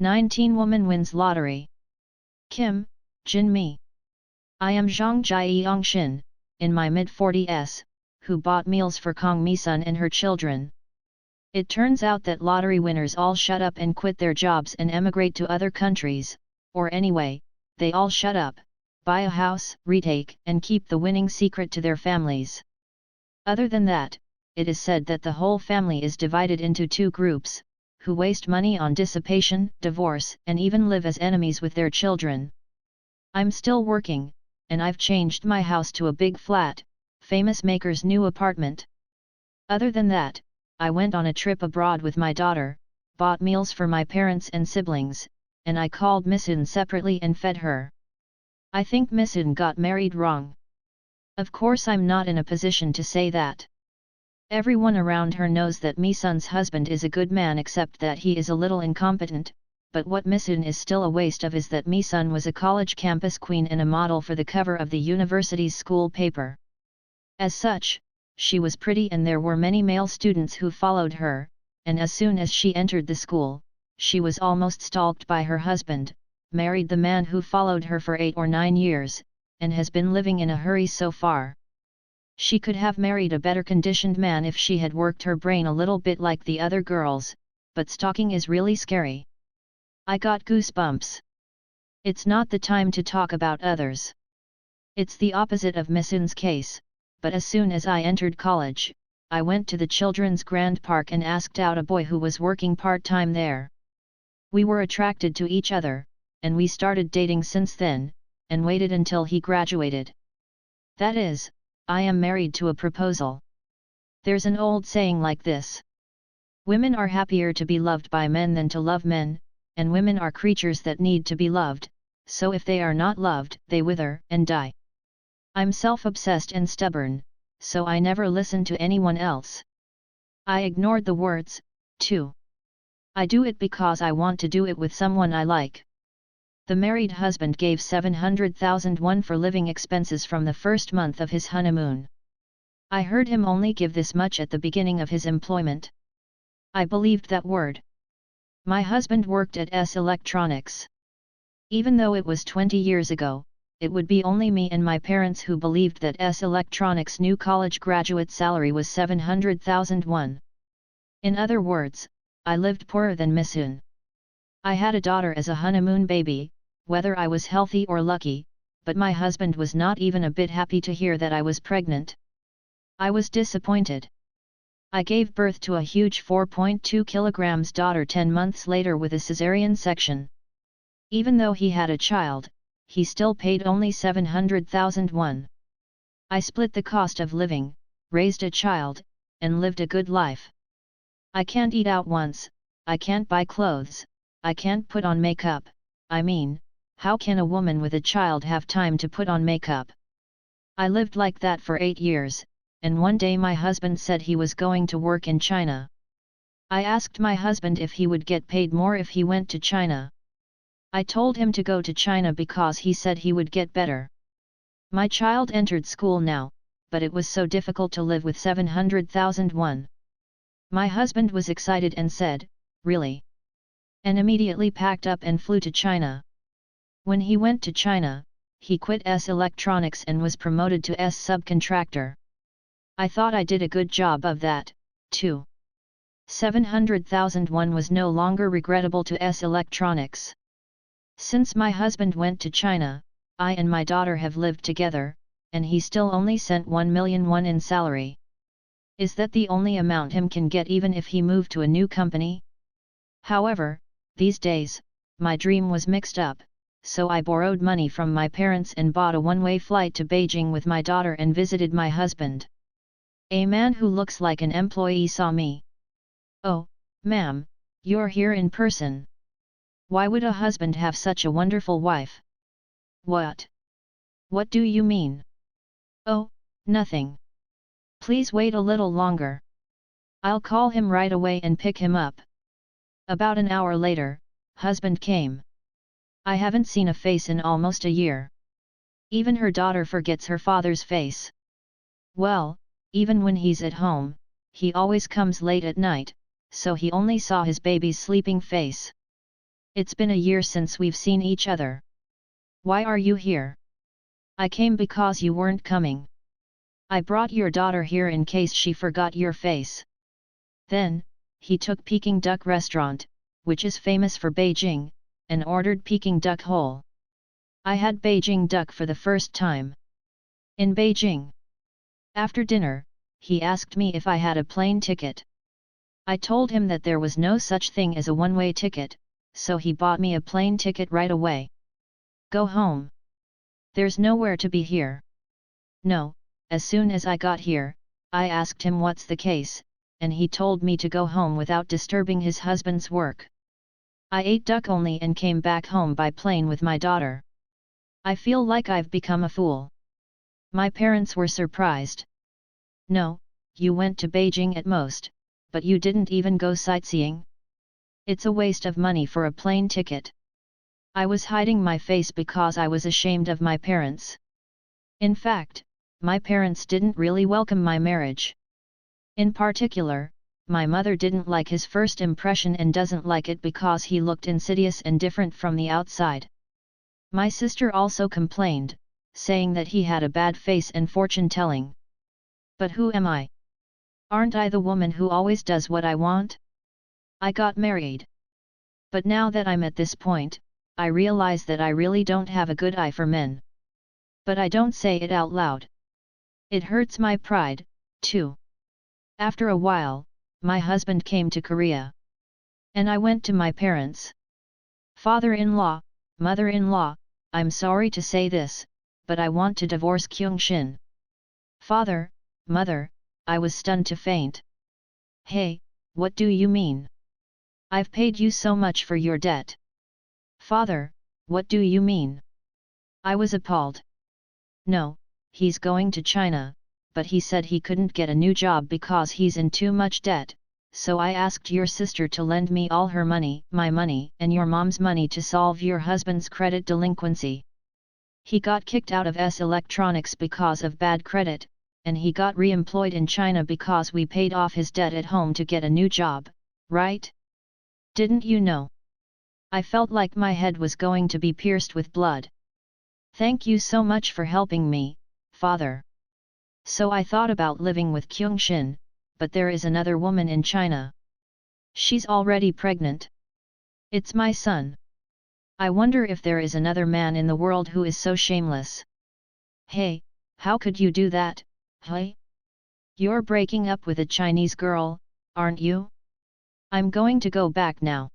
19 woman wins lottery. Kim, Jin Mi. I am Zhang Jiangshin, in my mid-40s, who bought meals for Kong Mi-sun and her children. It turns out that lottery winners all shut up and quit their jobs and emigrate to other countries, or anyway, they all shut up, buy a house, retake, and keep the winning secret to their families. Other than that, it is said that the whole family is divided into two groups, who waste money on dissipation, divorce, and even live as enemies with their children. I'm still working, and I've changed my house to a big flat, famous maker's new apartment. Other than that, I went on a trip abroad with my daughter, bought meals for my parents and siblings, and I called Misun separately and fed her. I think Misun got married wrong. Of course I'm not in a position to say that. Everyone around her knows that Misun's husband is a good man except that he is a little incompetent, but what Misun is still a waste of is that Misun was a college campus queen and a model for the cover of the university's school paper. As such, she was pretty and there were many male students who followed her, and as soon as she entered the school, she was almost stalked by her husband, married the man who followed her for 8 or 9 years, and has been living in a hurry so far. She could have married a better conditioned man if she had worked her brain a little bit like the other girls, but stalking is really scary. I got goosebumps. It's not the time to talk about others. It's the opposite of Misun's case, but as soon as I entered college, I went to the children's grand park and asked out a boy who was working part-time there. We were attracted to each other, and we started dating since then, and waited until he graduated. That is, I am married to a proposal. There's an old saying like this. Women are happier to be loved by men than to love men, and women are creatures that need to be loved, so if they are not loved, they wither and die. I'm self-obsessed and stubborn, so I never listen to anyone else. I ignored the words, too. I do it because I want to do it with someone I like. The married husband gave 700,000 won for living expenses from the first month of his honeymoon. I heard him only give this much at the beginning of his employment. I believed that word. My husband worked at S Electronics. Even though it was 20 years ago, it would be only me and my parents who believed that S Electronics' new college graduate salary was 700,000 won. In other words, I lived poorer than Misun. I had a daughter as a honeymoon baby, whether I was healthy or lucky, but my husband was not even a bit happy to hear that I was pregnant. I was disappointed. I gave birth to a huge 4.2 kilograms daughter 10 months later with a cesarean section. Even though he had a child, he still paid only 700,000 won. I split the cost of living, raised a child, and lived a good life. I can't eat out once, I can't buy clothes, I can't put on makeup. I mean, how can a woman with a child have time to put on makeup? I lived like that for 8 years, and one day my husband said he was going to work in China. I asked my husband if he would get paid more if he went to China. I told him to go to China because he said he would get better. My child entered school now, but it was so difficult to live with 700,000 won. My husband was excited and said, "Really?" and immediately packed up and flew to China. When he went to China, he quit S Electronics and was promoted to S subcontractor. I thought I did a good job of that, too. 700,000 won was no longer regrettable to S Electronics. Since my husband went to China, I and my daughter have lived together, and he still only sent 1 million won in salary. Is that the only amount him can get even if he moved to a new company? However, these days, my dream was mixed up, so I borrowed money from my parents and bought a one-way flight to Beijing with my daughter and visited my husband. A man who looks like an employee saw me. "Oh, ma'am, you're here in person. Why would a husband have such a wonderful wife?" "What? What do you mean?" "Oh, nothing. Please wait a little longer. I'll call him right away and pick him up." About an hour later, husband came. I haven't seen a face in almost a year. Even her daughter forgets her father's face. Well, even when he's at home, he always comes late at night, so he only saw his baby's sleeping face. It's been a year since we've seen each other. Why are you here? I came because you weren't coming. I brought your daughter here in case she forgot your face. Then, he took Peking Duck Restaurant, which is famous for Beijing, and ordered Peking duck whole. I had Beijing duck for the first time in Beijing. After dinner, he asked me if I had a plane ticket. I told him that there was no such thing as a one-way ticket, so he bought me a plane ticket right away. Go home. There's nowhere to be here. No, as soon as I got here, I asked him what's the case, and he told me to go home without disturbing his husband's work. I ate duck only and came back home by plane with my daughter. I feel like I've become a fool. My parents were surprised. No, you went to Beijing at most, but you didn't even go sightseeing? It's a waste of money for a plane ticket. I was hiding my face because I was ashamed of my parents. In fact, my parents didn't really welcome my marriage. In particular, my mother didn't like his first impression and doesn't like it because he looked insidious and different from the outside. My sister also complained, saying that he had a bad face and fortune-telling. But who am I? Aren't I the woman who always does what I want? I got married. But now that I'm at this point, I realize that I really don't have a good eye for men. But I don't say it out loud. It hurts my pride, too. After a while, my husband came to Korea. And I went to my parents. Father-in-law, mother-in-law, I'm sorry to say this, but I want to divorce Kyung-shin. Father, mother, I was stunned to faint. Hey, what do you mean? I've paid you so much for your debt. Father, what do you mean? I was appalled. No, he's going to China, but he said he couldn't get a new job because he's in too much debt, so I asked your sister to lend me all her money, my money, and your mom's money to solve your husband's credit delinquency. He got kicked out of S Electronics because of bad credit, and he got re-employed in China because we paid off his debt at home to get a new job, right? Didn't you know? I felt like my head was going to be pierced with blood. Thank you so much for helping me, Father. So I thought about living with Kyung-shin, but there is another woman in China. She's already pregnant. It's my son. I wonder if there is another man in the world who is so shameless. Hey, how could you do that, hey? You're breaking up with a Chinese girl, aren't you? I'm going to go back now.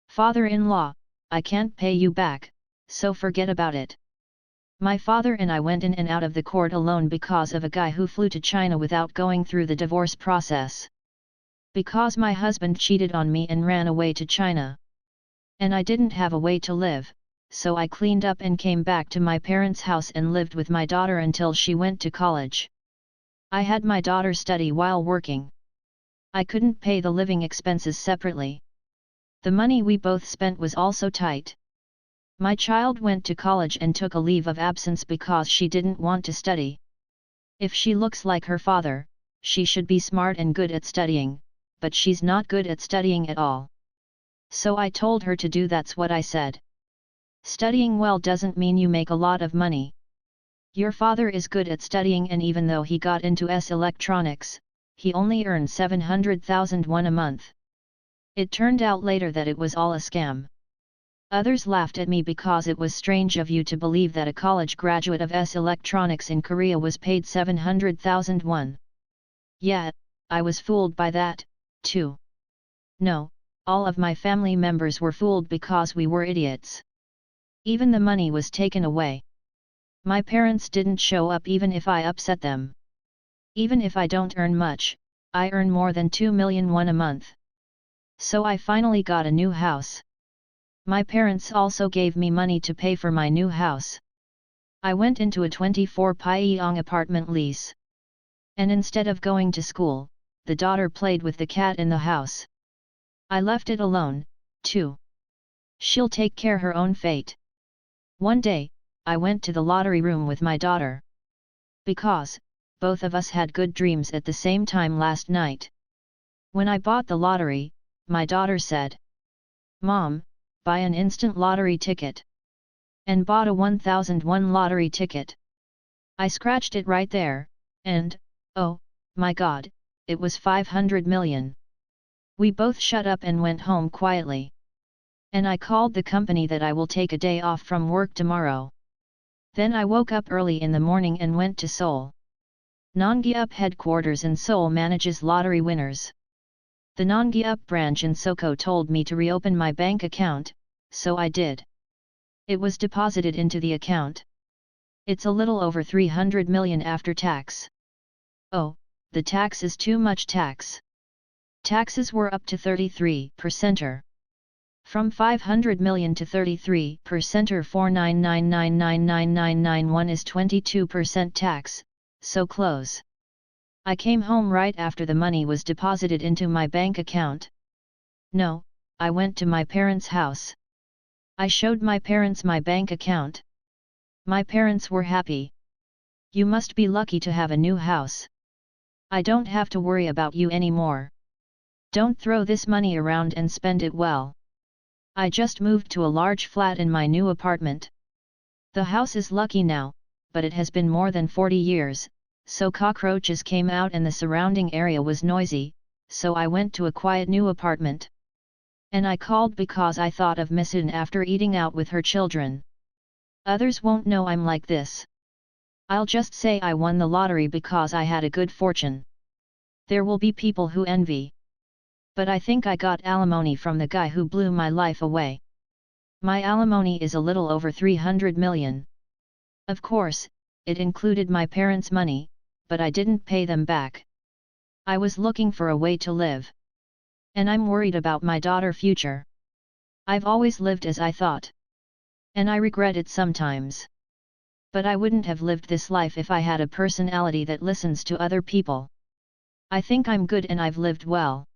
Father-in-law, I can't pay you back, so forget about it. My father and I went in and out of the court alone because of a guy who flew to China without going through the divorce process. Because my husband cheated on me and ran away to China. And I didn't have a way to live, so I cleaned up and came back to my parents' house and lived with my daughter until she went to college. I had my daughter study while working. I couldn't pay the living expenses separately. The money we both spent was also tight. My child went to college and took a leave of absence because she didn't want to study. If she looks like her father, she should be smart and good at studying, but she's not good at studying at all. So I told her to do that's what I said. Studying well doesn't mean you make a lot of money. Your father is good at studying and even though he got into S Electronics, he only earned 700,000 won a month. It turned out later that it was all a scam. Others laughed at me because it was strange of you to believe that a college graduate of S Electronics in Korea was paid 700,000 won. Yeah, I was fooled by that, too. No, all of my family members were fooled because we were idiots. Even the money was taken away. My parents didn't show up even if I upset them. Even if I don't earn much, I earn more than 2 million won a month. So I finally got a new house. My parents also gave me money to pay for my new house. I went into a 24 Pyong apartment lease. And instead of going to school, the daughter played with the cat in the house. I left it alone, too. She'll take care her own fate. One day, I went to the lottery room with my daughter. Because, both of us had good dreams at the same time last night. When I bought the lottery, my daughter said, "Mom, buy an instant lottery ticket. And bought a 1001 lottery ticket. I scratched it right there, and, oh, my god, it was 500 million. We both shut up and went home quietly. And I called the company that I will take a day off from work tomorrow. Then I woke up early in the morning and went to Seoul. Nongyeop headquarters in Seoul manages lottery winners. The Nongyeop branch in Soko told me to reopen my bank account, so I did. It was deposited into the account. It's a little over 300 million after tax. Oh, the tax is too much tax. Taxes were up to 33%. From 500 million to 33%, 499999991 is 22% tax, so close. I came home right after the money was deposited into my bank account. No, I went to my parents' house. I showed my parents my bank account. My parents were happy. You must be lucky to have a new house. I don't have to worry about you anymore. Don't throw this money around and spend it well. I just moved to a large flat in my new apartment. The house is lucky now, but it has been more than 40 years, so cockroaches came out and the surrounding area was noisy, so I went to a quiet new apartment. And I called because I thought of Miss In after eating out with her children. Others won't know I'm like this. I'll just say I won the lottery because I had a good fortune. There will be people who envy. But I think I got alimony from the guy who blew my life away. My alimony is a little over 300 million. Of course, it included my parents' money, but I didn't pay them back. I was looking for a way to live. And I'm worried about my daughter's future. I've always lived as I thought. And I regret it sometimes. But I wouldn't have lived this life if I had a personality that listens to other people. I think I'm good and I've lived well.